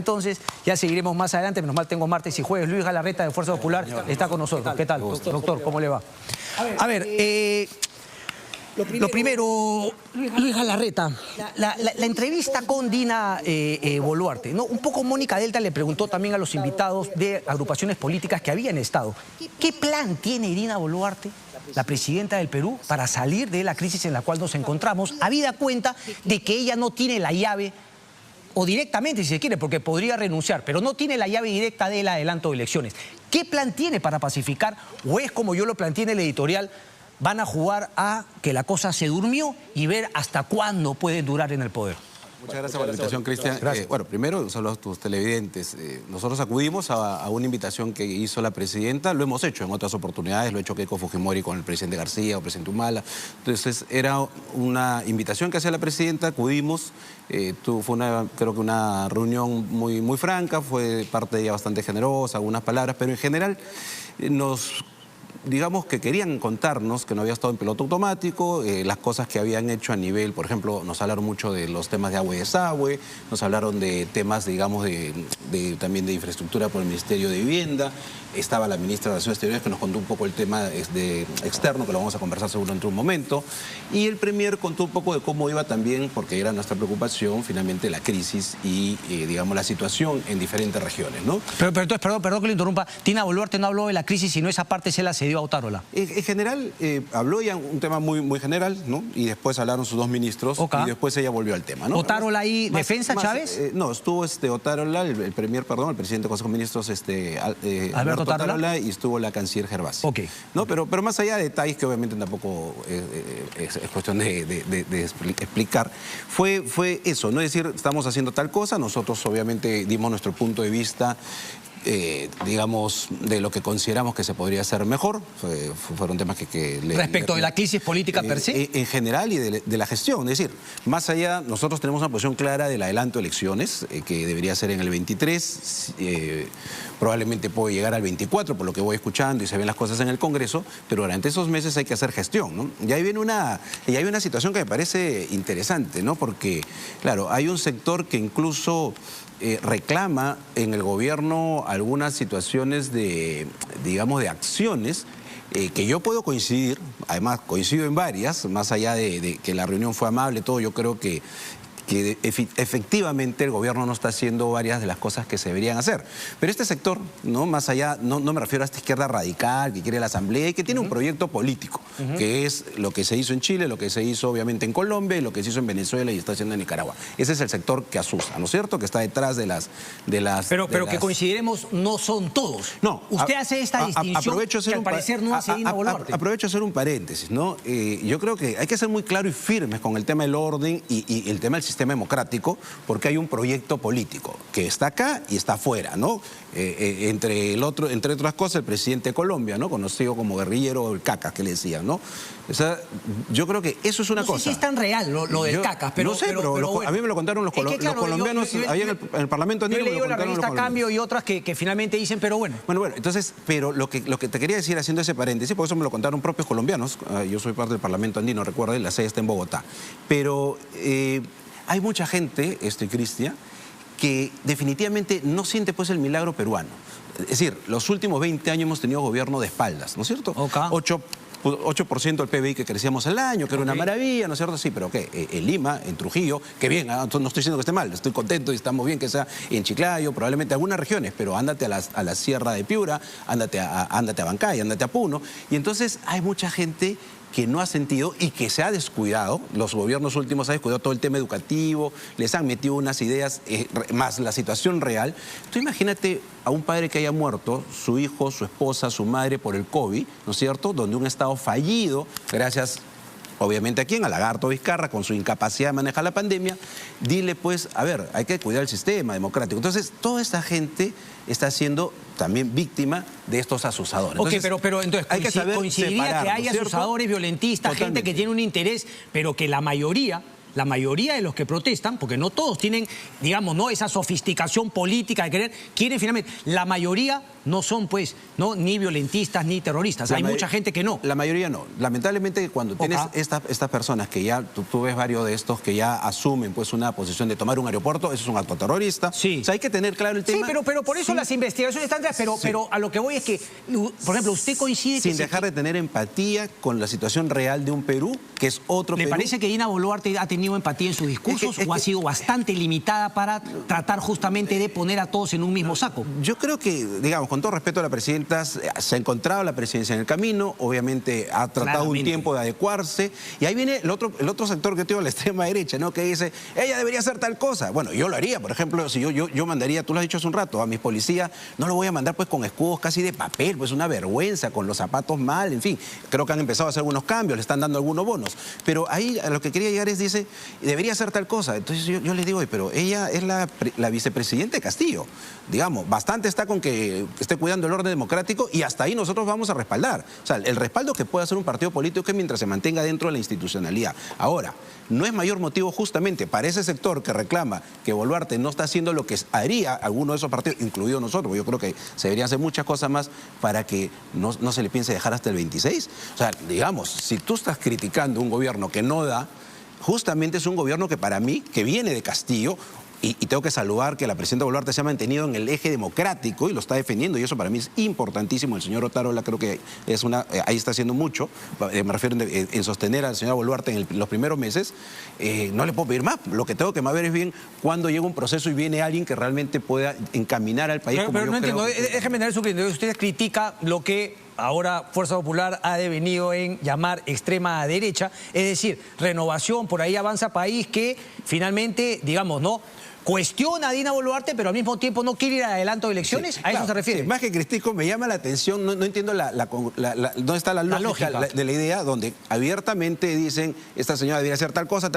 entonces, ya seguiremos más adelante, menos mal tengo martes y jueves. Luis Galarreta de Fuerza Popular está con nosotros. ¿Qué tal, doctor? ¿Cómo le va? A ver, lo primero, Luis Galarreta, la entrevista con Dina Boluarte, ¿no? Un poco Mónica Delta le preguntó también a los invitados de agrupaciones políticas que habían estado, ¿qué plan tiene Dina Boluarte, la presidenta del Perú, para salir de la crisis en la cual nos encontramos, habida cuenta de que ella no tiene la llave, o directamente si se quiere, porque podría renunciar, pero no tiene la llave directa del adelanto de elecciones? ¿Qué plan tiene para pacificar? ¿O es como yo lo planteé en el editorial, van a jugar a que la cosa se durmió y ver hasta cuándo pueden durar en el poder? Muchas gracias por la invitación, Cristian. Bueno, primero, solo a tus televidentes. Nosotros acudimos a una invitación que hizo la presidenta. Lo hemos hecho en otras oportunidades. Lo ha hecho Keiko Fujimori con el presidente García o el presidente Humala. Entonces, era una invitación que hacía la presidenta. Acudimos. Fue creo que una reunión muy franca. Fue parte de ella bastante generosa, algunas palabras. Pero en general digamos que querían contarnos que no había estado en piloto automático, las cosas que habían hecho a nivel, por ejemplo, nos hablaron mucho de los temas de agua y desagüe, nos hablaron de temas, digamos, también de infraestructura por el Ministerio de Vivienda. Estaba la ministra de Relaciones Exteriores que nos contó un poco el tema externo, que lo vamos a conversar seguro en un momento. Y el Premier contó un poco de cómo iba también, porque era nuestra preocupación, finalmente, la crisis y, digamos, la situación en diferentes regiones, ¿no? Pero entonces, perdón que le interrumpa, Dina Boluarte no habló de la crisis, sino esa parte se la cedió a Otárola. En general, habló ya un tema muy general, ¿no? Y después hablaron sus dos ministros y después ella volvió al tema, ¿no? ¿Otárola ahí, defensa, Chávez? No, estuvo Otárola, el Premier, perdón, el presidente del Consejo de Ministros, Alberto Otárola, y estuvo la canciller Gervasi. ¿No? Pero más allá de detalles que obviamente tampoco es cuestión de explicar, fue eso, ¿no? Es decir, estamos haciendo tal cosa, nosotros obviamente dimos nuestro punto de vista, digamos, de lo que consideramos que se podría hacer mejor. Fueron temas respecto de la crisis política per se. En general y de la gestión. Es decir, más allá, nosotros tenemos una posición clara del adelanto de elecciones, que debería ser en el 23, probablemente puede llegar al 24, por lo que voy escuchando y se ven las cosas en el Congreso, pero durante esos meses hay que hacer gestión, ¿no? Y ahí viene hay una situación que me parece interesante, ¿no? Porque, claro, hay un sector que incluso reclama en el gobierno algunas situaciones digamos, de acciones que yo puedo coincidir, además coincido en varias, más allá de que la reunión fue amable, todo, yo creo que efectivamente el gobierno no está haciendo varias de las cosas que se deberían hacer. Pero este sector, ¿no? Más allá, no me refiero a esta izquierda radical que quiere la asamblea y que tiene un proyecto político, que es lo que se hizo en Chile, lo que se hizo obviamente en Colombia y lo que se hizo en Venezuela y está haciendo en Nicaragua. Ese es el sector que asusta, ¿no es cierto? Que está detrás de las... Pero que consideremos, no son todos. No. Usted hace esta distinción que al parecer no hace Dina Boluarte. Aprovecho a hacer un paréntesis, ¿no? Yo creo que hay que ser muy claro y firmes con el tema del orden y el tema del sistema democrático, porque hay un proyecto político que está acá y está afuera, ¿no? Entre otras cosas, el presidente de Colombia, ¿no? Conocido como guerrillero, el Cacas, que le decían, ¿no? O sea, yo creo que eso es una cosa. No sé si es tan real lo del Cacas, pero... No sé, pero bueno, a mí me lo contaron los colombianos, ahí en el Parlamento andino. Yo he leído la revista Cambio y otras que finalmente dicen, pero bueno. Bueno, entonces, pero lo que te quería decir haciendo ese paréntesis, por eso me lo contaron propios colombianos, yo soy parte del Parlamento andino, recuerden, la sede está en Bogotá, pero hay mucha gente, Cristian, que definitivamente no siente pues el milagro peruano. Es decir, los últimos 20 años hemos tenido gobierno de espaldas, ¿no es cierto? 8% del PBI que crecíamos al año, que era una maravilla, ¿no es cierto? Sí, pero ¿qué? En Lima, en Trujillo, que bien, no estoy diciendo que esté mal, estoy contento y estamos bien que sea en Chiclayo, probablemente algunas regiones, pero ándate a la Sierra de Piura, ándate a Bancay, ándate a Puno, y entonces hay mucha gente que no ha sentido y que se ha descuidado, los gobiernos últimos han descuidado todo el tema educativo, les han metido unas ideas, más la situación real. Tú imagínate a un padre que haya muerto, su hijo, su esposa, su madre por el COVID, ¿no es cierto?, donde un Estado fallido, gracias obviamente a quién, a Lagarto Vizcarra, con su incapacidad de manejar la pandemia, dile pues, a ver, hay que cuidar el sistema democrático. Entonces, toda esta gente está siendo también víctima de estos asusadores. Entonces, pero entonces hay que saber coincidiría que hay asusadores, violentistas, gente que tiene un interés, pero que la mayoría la mayoría de los que protestan, porque no todos tienen, digamos, no esa sofisticación política de querer, quieren finalmente, la mayoría no son, pues, no ni violentistas ni terroristas. Hay mucha gente que no. La mayoría no. Lamentablemente, cuando tienes estas personas que ya, tú ves varios de estos que ya asumen pues una posición de tomar un aeropuerto, eso es un acto terrorista. Sí. O sea, hay que tener claro el tema. Sí, pero por eso las investigaciones están atrás. Pero a lo que voy es que, por ejemplo, usted coincide sin dejar de tener empatía con la situación real de un Perú, que es otro Perú. ¿Le parece que Dina Boluarte ha tenido empatía en sus discursos o ha sido bastante limitada para tratar justamente de poner a todos en un mismo saco? Yo creo que, digamos, con todo respeto a la presidenta, se ha encontrado la presidencia en el camino, obviamente ha tratado un tiempo de adecuarse, y ahí viene el otro sector que tengo, la extrema derecha, ¿no? Que dice, ella debería hacer tal cosa. Bueno, yo lo haría, por ejemplo, si yo mandaría, tú lo has dicho hace un rato, a mis policías, no lo voy a mandar pues con escudos casi de papel, pues una vergüenza, con los zapatos mal, en fin. Creo que han empezado a hacer algunos cambios, le están dando algunos bonos. Pero ahí a lo que quería llegar es, dice, debería hacer tal cosa. Entonces yo les digo, pero ella es la vicepresidenta de Castillo. Digamos, bastante está con que esté cuidando el orden democrático y hasta ahí nosotros vamos a respaldar. O sea, el respaldo que puede hacer un partido político es mientras se mantenga dentro de la institucionalidad. Ahora, no es mayor motivo justamente para ese sector que reclama que Boluarte no está haciendo lo que haría alguno de esos partidos, incluido nosotros. Yo creo que se deberían hacer muchas cosas más para que no se le piense dejar hasta el 26. O sea, digamos, si tú estás criticando un gobierno que no da, justamente es un gobierno que para mí, que viene de Castillo, y tengo que saludar que la presidenta Boluarte se ha mantenido en el eje democrático y lo está defendiendo, y eso para mí es importantísimo. El señor Otárola creo que es ahí está haciendo mucho, me refiero en sostener a la señora Boluarte en los primeros meses. No le puedo pedir más. Lo que tengo que más ver es bien cuando llega un proceso y viene alguien que realmente pueda encaminar al país. Pero no entiendo, déjeme tener su criterio. Usted critica lo que ahora Fuerza Popular ha devenido en llamar extrema derecha, es decir, Renovación, por ahí Avanza País, que finalmente, digamos, no cuestiona a Dina Boluarte, pero al mismo tiempo no quiere ir a adelanto de elecciones. Sí, ¿a eso se refiere? Sí, más que critico, me llama la atención, no entiendo dónde está la lógica de la idea, donde abiertamente dicen, esta señora debería hacer tal cosa,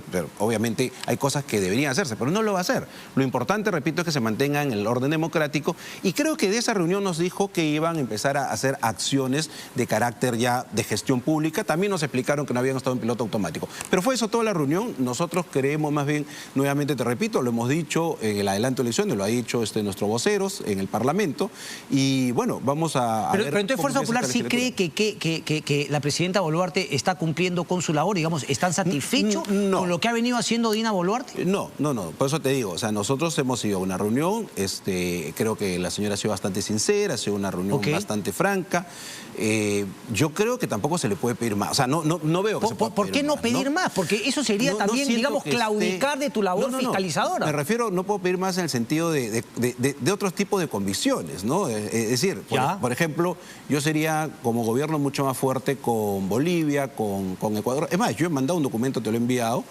pero obviamente hay cosas que deberían hacerse, pero no lo va a hacer. Lo importante, repito, es que se mantenga en el orden democrático, y creo que de esa reunión nos dijo que iban a empezar a hacer acciones de carácter ya de gestión pública. También nos explicaron que no habían estado en piloto automático. Pero fue eso toda la reunión. Nosotros creemos más bien, nuevamente te repito, lo hemos dicho en el adelanto de elecciones, lo ha dicho nuestros voceros en el Parlamento, y bueno, vamos a ver. Pero entonces Fuerza Popular sí cree que la presidenta Boluarte está cumpliendo con su labor, digamos, ¿están satisfechos con lo que ha venido haciendo Dina Boluarte? No, por eso te digo, o sea, nosotros hemos ido a una reunión, creo que la señora ha sido bastante sincera, ha sido una reunión bastante franca. Yo creo que tampoco se le puede pedir más, o sea, no veo que se pueda ¿Por qué no pedir más? Porque eso sería también, digamos, claudicar de tu labor fiscalizadora. Me refiero, no puedo pedir más en el sentido de otros tipos de convicciones, ¿no? Es decir, por ejemplo, yo sería como gobierno mucho más fuerte con Bolivia, con Ecuador. Es más, yo he mandado un documento, te lo he enviado,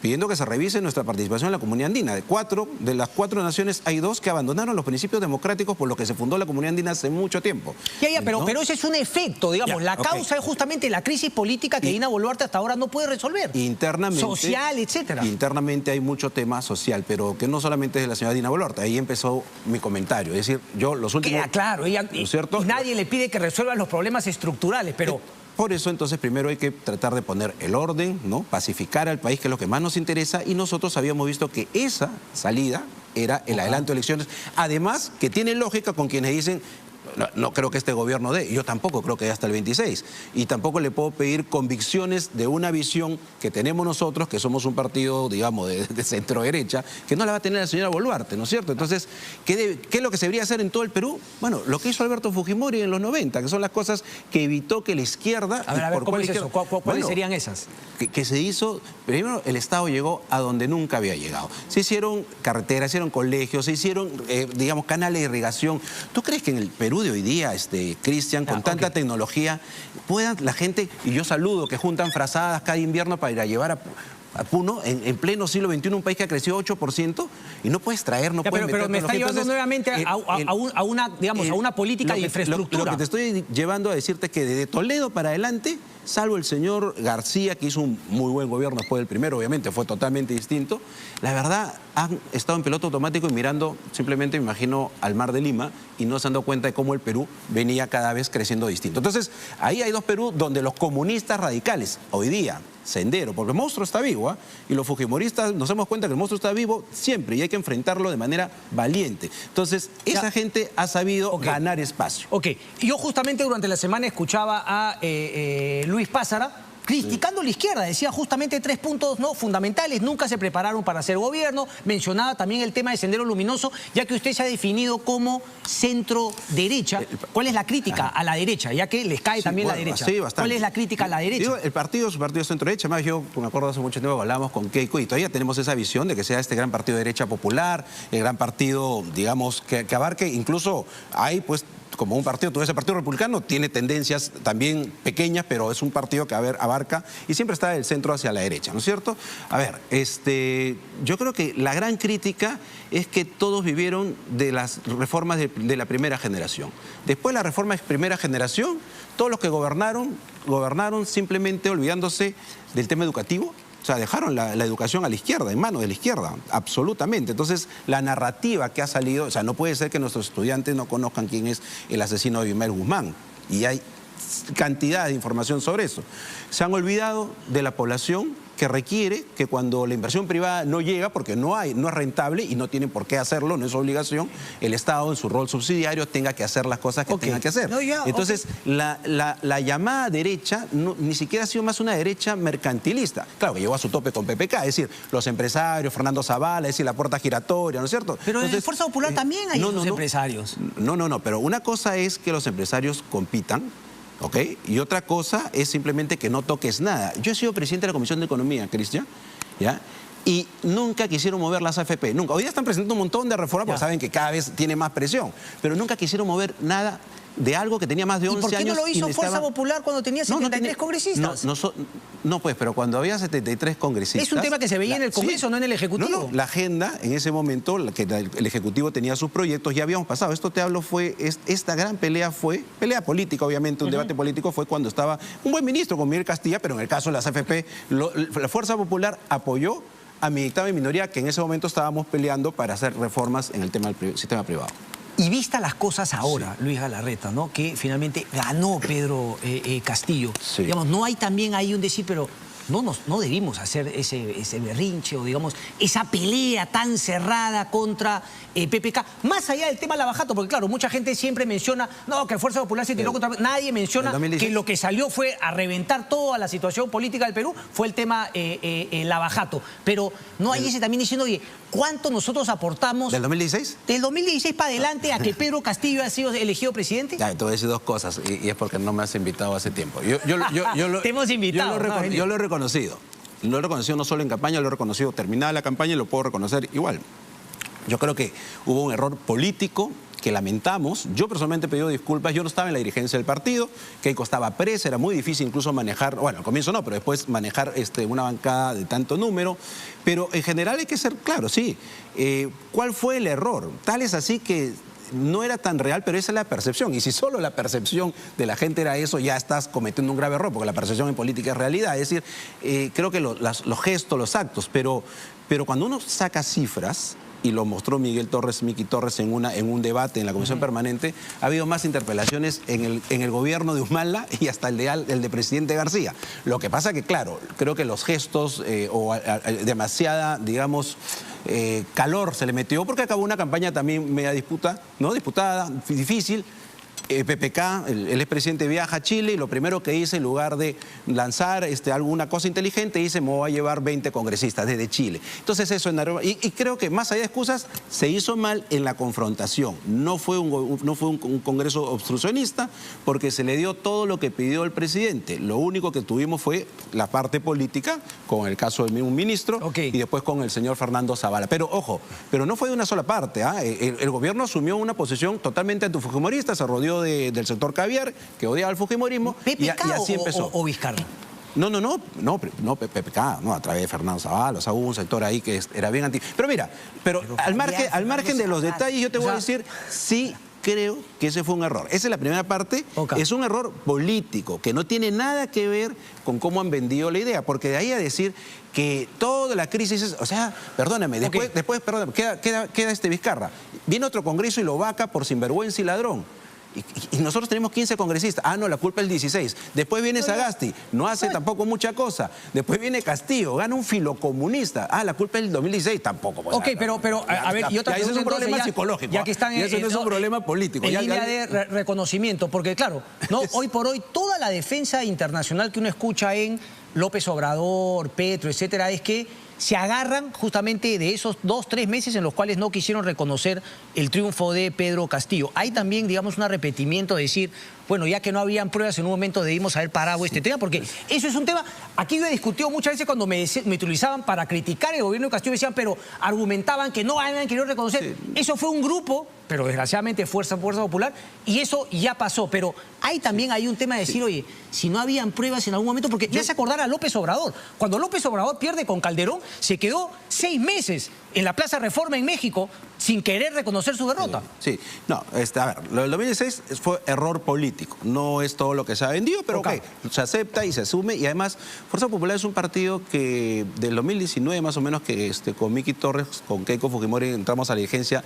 pidiendo que se revise nuestra participación en la Comunidad Andina. De las 4 naciones hay 2 que abandonaron los principios democráticos por los que se fundó la Comunidad Andina hace mucho tiempo. Pero ese es un efecto, digamos. La causa es justamente la crisis política que Dina Boluarte hasta ahora no puede resolver. Internamente. Social, etcétera. Internamente hay mucho tema social, pero que no solamente es de la señora Dina Boluarte. Ahí empezó mi comentario. Es decir, yo los últimos... Queda claro, y nadie le pide que resuelva los problemas estructurales, pero... Por eso, entonces, primero hay que tratar de poner el orden, ¿no? Pacificar al país, que es lo que más nos interesa, y nosotros habíamos visto que esa salida era el adelanto de elecciones. Además, que tiene lógica con quienes dicen... No creo que este gobierno dé, yo tampoco creo que dé hasta el 26, y tampoco le puedo pedir convicciones de una visión que tenemos nosotros, que somos un partido, digamos, de centro derecha, que no la va a tener la señora Boluarte, ¿no es cierto? Entonces, ¿qué es lo que se debería hacer en todo el Perú? Bueno, lo que hizo Alberto Fujimori en los 90, que son las cosas que evitó que la izquierda... A ver, ¿cómo es eso? ¿Cuáles serían esas? Que se hizo, primero el Estado llegó a donde nunca había llegado. Se hicieron carreteras, se hicieron colegios, se hicieron, digamos, canales de irrigación. ¿Tú crees que en el Perú de hoy día, Cristian, con tanta tecnología, puedan la gente, y yo saludo que juntan frazadas cada invierno para ir a llevar a Puno, en pleno siglo XXI, un país que ha crecido 8%, y no puedes traer, no puedes meter... Pero me está llevando nuevamente a una política de infraestructura. Lo que te estoy llevando a decirte es que desde Toledo para adelante, salvo el señor García, que hizo un muy buen gobierno después del primero, obviamente fue totalmente distinto, la verdad han estado en piloto automático y mirando simplemente, me imagino, al Mar de Lima, y no se han dado cuenta de cómo el Perú venía cada vez creciendo distinto. Entonces, ahí hay 2 Perú donde los comunistas radicales, hoy día, Sendero, porque el monstruo está vivo, ¿ah? Y los fujimoristas nos damos cuenta que el monstruo está vivo siempre y hay que enfrentarlo de manera valiente. Entonces, esa gente ha sabido ganar espacio. Ok, yo justamente durante la semana escuchaba a Luis Pázara criticando a la izquierda, decía justamente 3 puntos fundamentales, nunca se prepararon para hacer gobierno, mencionaba también el tema de Sendero Luminoso, ya que usted se ha definido como centro-derecha. ¿Cuál es la crítica a la derecha? Ya que les cae también la derecha. Sí, bastante. ¿Cuál es la crítica a la derecha? Digo, el partido es un partido centro-derecha, más yo me acuerdo hace mucho tiempo que hablábamos con Keiko y todavía tenemos esa visión de que sea este gran partido de derecha popular, el gran partido, digamos, que abarque, incluso hay pues como un partido, todo ese partido republicano tiene tendencias también pequeñas, pero es un partido que abarca y siempre está del centro hacia la derecha, ¿no es cierto? A ver, yo creo que la gran crítica es que todos vivieron de las reformas de la primera generación. Después de la reforma de primera generación, todos los que gobernaron simplemente olvidándose del tema educativo. O sea, dejaron la educación a la izquierda, en manos de la izquierda, absolutamente. Entonces, la narrativa que ha salido, o sea, no puede ser que nuestros estudiantes no conozcan quién es el asesino de Abimael Guzmán. Y hay cantidad de información sobre eso. Se han olvidado de la población que requiere que cuando la inversión privada no llega, porque no es rentable y no tienen por qué hacerlo, no es obligación, el Estado en su rol subsidiario tenga que hacer las cosas que tenga que hacer. Entonces, la llamada derecha ni siquiera ha sido más una derecha mercantilista. Claro que llegó a su tope con PPK, es decir, los empresarios, Fernando Zavala, es decir, la puerta giratoria, ¿no es cierto? Pero en Fuerza Popular también hay esos empresarios. No, pero una cosa es que los empresarios compitan, ¿ok? Y otra cosa es simplemente que no toques nada. Yo he sido presidente de la Comisión de Economía, Cristian, ¿ya? Y nunca quisieron mover las AFP, nunca. Hoy día están presentando un montón de reformas porque saben que cada vez tiene más presión, pero nunca quisieron mover nada de algo que tenía más de 11 años. ¿Y por qué no lo hizo Fuerza Popular cuando tenía 73 congresistas? No, pues, pero cuando había 73 congresistas... Es un tema que se veía en el Congreso, no en el Ejecutivo. No, la agenda, en ese momento, que el Ejecutivo tenía sus proyectos, ya habíamos pasado. Esto te hablo esta gran pelea fue, pelea política, obviamente, un debate político fue cuando estaba un buen ministro con Miguel Castilla, pero en el caso de las AFP, la Fuerza Popular apoyó a mi dictado de minoría, que en ese momento estábamos peleando para hacer reformas en el tema del sistema privado. Y vista las cosas ahora, Luis Galarreta, ¿no? Que finalmente ganó Pedro Castillo. Digamos, no hay también ahí un decir, pero no debimos hacer ese berrinche o, digamos, esa pelea tan cerrada contra PPK. Más allá del tema Lavajato, porque, claro, mucha gente siempre menciona, no, que el Fuerza Popular se tiró contra... Nadie menciona que lo que salió fue a reventar toda la situación política del Perú, fue el tema Lavajato. Pero no hay ese también diciendo, oye, ¿cuánto nosotros aportamos... ¿Del 2016? Del 2016 para adelante a que Pedro Castillo ha sido elegido presidente. Ya, te voy a decir dos cosas, y es porque no me has invitado hace tiempo. Te hemos invitado. Yo lo he reconocido. Lo he reconocido no solo en campaña, lo he reconocido terminada la campaña y lo puedo reconocer igual. Yo creo que hubo un error político que lamentamos. Yo personalmente he pedido disculpas. Yo no estaba en la dirigencia del partido. Keiko estaba presa. Era muy difícil incluso manejar, bueno, al comienzo no, pero después manejar una bancada de tanto número. Pero en general hay que ser claro, sí. ¿Cuál fue el error? Tal es así que no era tan real, pero esa es la percepción. Y si solo la percepción de la gente era eso, ya estás cometiendo un grave error, porque la percepción en política es realidad. Es decir, creo que los gestos, los actos, pero cuando uno saca cifras, y lo mostró Miki Torres en un debate en la Comisión Permanente, ha habido más interpelaciones en el gobierno de Humala y hasta el de presidente García. Lo que pasa que, claro, creo que los gestos demasiada, digamos, calor se le metió porque acabó una campaña también media disputada, difícil. PPK, el expresidente viaja a Chile y lo primero que dice, en lugar de lanzar alguna cosa inteligente, dice, me voy a llevar 20 congresistas desde Chile. Entonces eso, y creo que más allá de excusas, se hizo mal en la confrontación. No fue un congreso obstruccionista porque se le dio todo lo que pidió el presidente. Lo único que tuvimos fue la parte política, con el caso de un ministro, y después con el señor Fernando Zavala. Pero ojo, pero no fue de una sola parte. El gobierno asumió una posición totalmente antifujimorista, se rodeó del sector caviar, que odiaba al fujimorismo, y así empezó. ¿O Vizcarra? No, PPK, a través de Fernando Zavala, o sea, hubo un sector ahí que era bien anti... Pero mira, al margen de los detalles, yo te voy a decir, sí creo que ese fue un error. Esa es la primera parte, es un error político, que no tiene nada que ver con cómo han vendido la idea, porque de ahí a decir que toda la crisis, o sea, perdóname, después perdóname, queda Vizcarra. Viene otro congreso y lo vaca por sinvergüenza y ladrón. Y nosotros tenemos 15 congresistas. Ah, no, la culpa es el 16. Después viene Sagasti, no hace tampoco mucha cosa. Después viene Castillo, gana un filocomunista. Ah, la culpa es el 2016, tampoco. Pues, ok, pero a ver, y otra eso es un pregunta, problema psicológico. Ya que están y eso no es un problema político. En línea de reconocimiento, porque claro, no, hoy por hoy toda la defensa internacional que uno escucha en López Obrador, Petro, etcétera, es que se agarran justamente de esos 2, 3 meses en los cuales no quisieron reconocer el triunfo de Pedro Castillo. Hay también, digamos, un arrepentimiento de decir, bueno, ya que no habían pruebas, en un momento debimos haber parado este tema, porque eso es un tema, aquí yo he discutido muchas veces cuando me utilizaban para criticar el gobierno de Castillo, me decían, pero argumentaban que no habían querido reconocer. Sí. Eso fue un grupo, pero desgraciadamente Fuerza Popular, y eso ya pasó. Pero también hay un tema de decir, oye, si no habían pruebas en algún momento, porque me hace acordar a López Obrador. Cuando López Obrador pierde con Calderón, se quedó 6 meses en la Plaza Reforma en México sin querer reconocer su derrota. Sí. No, a ver, lo del 2016 fue error político. No es todo lo que se ha vendido, pero ok, se acepta y se asume. Y además, Fuerza Popular es un partido que del 2019 más o menos, que con Miki Torres, con Keiko Fujimori entramos a la dirigencia.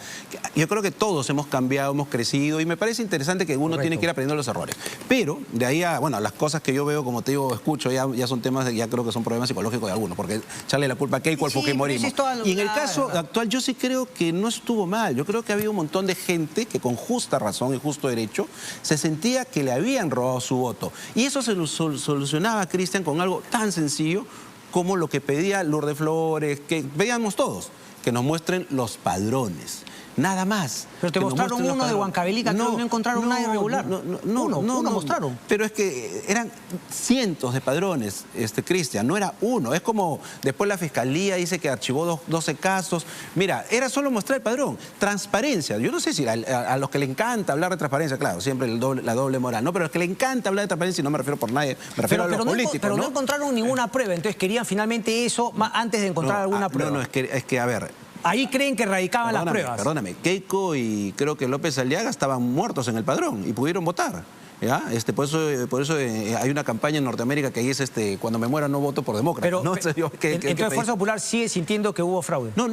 Yo creo que todos hemos cambiado, hemos crecido y me parece interesante que uno tiene que ir aprendiendo los errores. Pero de ahí a, bueno, las cosas que yo veo, como te digo, escucho, ya son temas, ya creo que son problemas psicológicos de algunos, porque echarle la culpa a Keiko al Fujimorismo. Y en el caso actual yo sí creo que no estuvo mal. Yo creo que había un montón de gente que con justa razón y justo derecho se sentía que le habían robado su voto. Y eso se lo solucionaba, Cristian, con algo tan sencillo como lo que pedía Lourdes Flores, que veíamos todos, que nos muestren los padrones. Nada más. Pero te mostraron uno de Huancavelica, no encontraron nada irregular. No mostraron. Pero es que eran cientos de padrones, Cristian, no era uno. Es como después la Fiscalía dice que archivó 12 casos. Mira, era solo mostrar el padrón. Transparencia. Yo no sé si a los que le encanta hablar de transparencia, claro, siempre la doble moral, ¿no? Pero a los que le encanta hablar de transparencia, y no me refiero por nadie, me refiero a los políticos, pero no encontraron ninguna prueba, entonces querían finalmente eso antes de encontrar alguna prueba. No, es que, a ver... Ahí creen que radicaban las pruebas. Perdóname, Keiko y creo que López Aliaga estaban muertos en el padrón y pudieron votar. ¿Ya? Por eso hay una campaña en Norteamérica que ahí es cuando me muera no voto por demócrata. Pero, ¿no? Entonces Fuerza Popular sigue sintiendo que hubo fraude. No,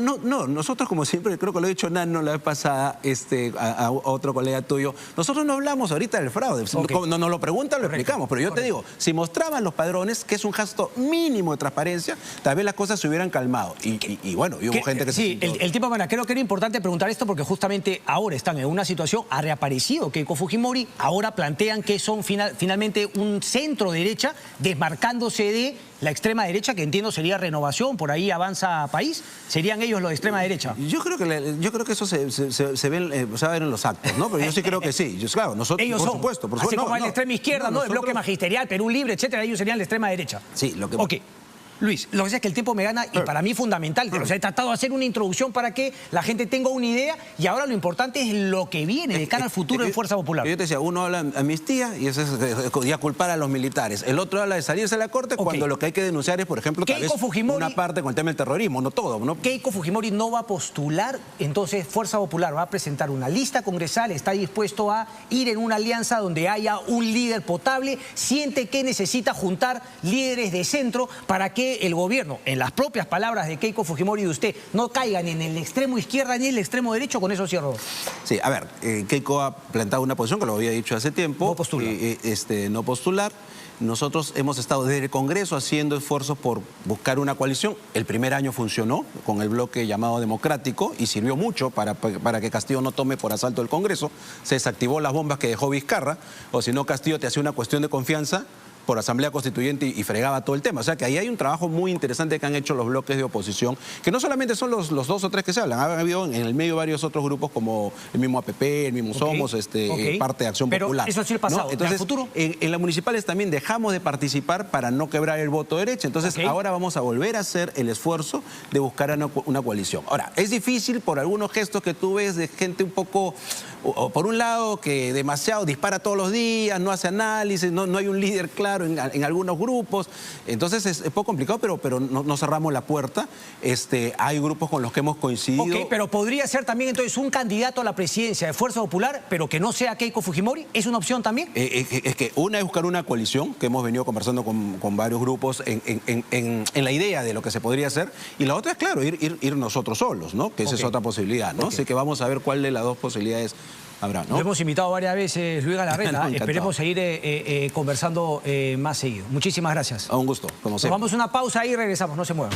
nosotros como siempre, creo que lo he dicho Nano la vez pasada a otro colega tuyo, nosotros no hablamos ahorita del fraude. No nos lo preguntan, lo explicamos, pero yo te digo, si mostraban los padrones, que es un gesto mínimo de transparencia, tal vez las cosas se hubieran calmado. Y bueno, y hubo gente que sí, el tiempo, creo que era importante preguntar esto porque justamente ahora están en una situación, ha reaparecido Keiko Fujimori, ahora plantean que son finalmente un centro derecha desmarcándose de la extrema derecha, que entiendo sería Renovación, por ahí Avanza País, serían ellos los de extrema derecha. Yo creo que eso se va a ver en los actos, ¿no? Pero yo sí creo que sí. Claro, nosotros, ellos por son, supuesto. así como la extrema izquierda, ¿no? El bloque magisterial, Perú Libre, etcétera, ellos serían la extrema derecha. Sí, lo que... Ok. Luis, lo que pasa es que el tiempo me gana y para mí es fundamental. O sea, he tratado de hacer una introducción para que la gente tenga una idea y ahora lo importante es lo que viene de cara al futuro de Fuerza Popular. Yo te decía, uno habla de amnistía y eso es ya culpar a los militares. El otro habla de salirse de la corte cuando lo que hay que denunciar es, por ejemplo, tal vez una parte con el tema del terrorismo, no todo, ¿no? Keiko Fujimori no va a postular, entonces Fuerza Popular va a presentar una lista congresal, está dispuesto a ir en una alianza donde haya un líder potable, siente que necesita juntar líderes de centro para que el gobierno, en las propias palabras de Keiko Fujimori y de usted, no caigan en el extremo izquierda ni en el extremo derecho. Con eso cierro. Sí, a ver, Keiko ha plantado una posición que lo había dicho hace tiempo. No postular. No postular. Nosotros hemos estado desde el Congreso haciendo esfuerzos por buscar una coalición. El primer año funcionó con el bloque llamado Democrático y sirvió mucho para que Castillo no tome por asalto el Congreso. Se desactivó las bombas que dejó Vizcarra, o si no Castillo te hacía una cuestión de confianza por Asamblea Constituyente y fregaba todo el tema. O sea que ahí hay un trabajo muy interesante que han hecho los bloques de oposición, que no solamente son los 2 o 3 que se hablan, ha habido en el medio varios otros grupos como el mismo APP, el mismo Somos, parte de Acción Popular. Pero eso es el pasado, ¿no? Entonces, ¿en el futuro? En las municipales también dejamos de participar para no quebrar el voto derecha, entonces ahora vamos a volver a hacer el esfuerzo de buscar una coalición. Ahora, es difícil por algunos gestos que tú ves de gente un poco, por un lado, que demasiado dispara todos los días, no hace análisis, no hay un líder claro en algunos grupos, entonces es poco complicado, pero no cerramos la puerta. Hay grupos con los que hemos coincidido. Ok, pero podría ser también entonces un candidato a la presidencia de Fuerza Popular, pero que no sea Keiko Fujimori, ¿es una opción también? Es que una es buscar una coalición, que hemos venido conversando con varios grupos en la idea de lo que se podría hacer, y la otra es, claro, ir nosotros solos, ¿no? Que esa es otra posibilidad, ¿no? Así que vamos a ver cuál de las dos posibilidades habrá, ¿no? Lo hemos invitado varias veces, Luis Galarreta. No, encantado. Esperemos seguir conversando más seguido. Muchísimas gracias. A un gusto, como Nos siempre. vamos a una pausa y regresamos, no se muevan.